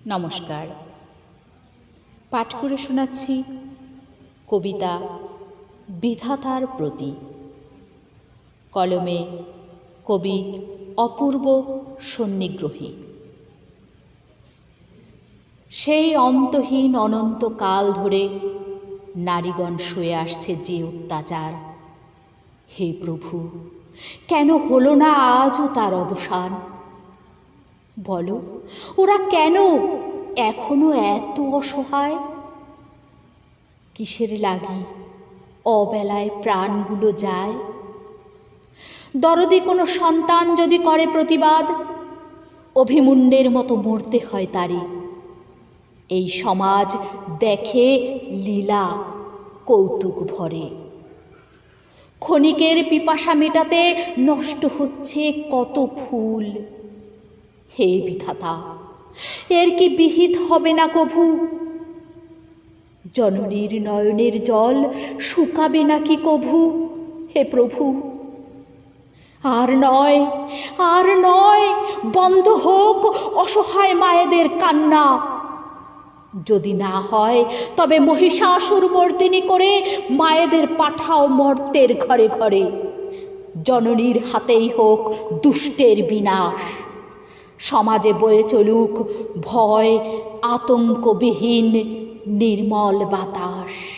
নমস্কার। পাঠ করে শোনাচ্ছি কবিতা বিধাতার প্রতি। কলমে কবি অপূর্ব সন্নিগ্রহী। সেই অন্তহীন অনন্তকাল ধরে নারীগণ শুয়ে আসছে যে অত্যাচার, হে প্রভু, কেন হলো না আজও তার অবসান? বলো, ওরা কেন এখনো এত অসহায়? কিসের লাগি অবেলায় প্রাণগুলো যায়? দরদি কোনো সন্তান যদি করে প্রতিবাদ, অভিমন্যুর মতো মরতে হয় তারই। এই সমাজ দেখে লীলা কৌতুক ভরে। ক্ষণিকের পিপাসা মেটাতে নষ্ট হচ্ছে কত ফুল। হে বিধাতা, এর কি বিহিত হবে না কভু? জননীর নয়নের জল শুকাবে নাকি কভু? হে প্রভু, আর নয়, আর নয়, বন্ধ হোক অসহায় মায়েদের কান্না। যদি না হয় তবে মহিষাসুর মর্দিনী করে মায়েদের পাঠাও মর্তের ঘরে ঘরে। জননীর হাতেই হোক দুষ্টের বিনাশ। সমাজে বয়ে চলুক ভয় আতঙ্কবিহীন নির্মল বাতাস।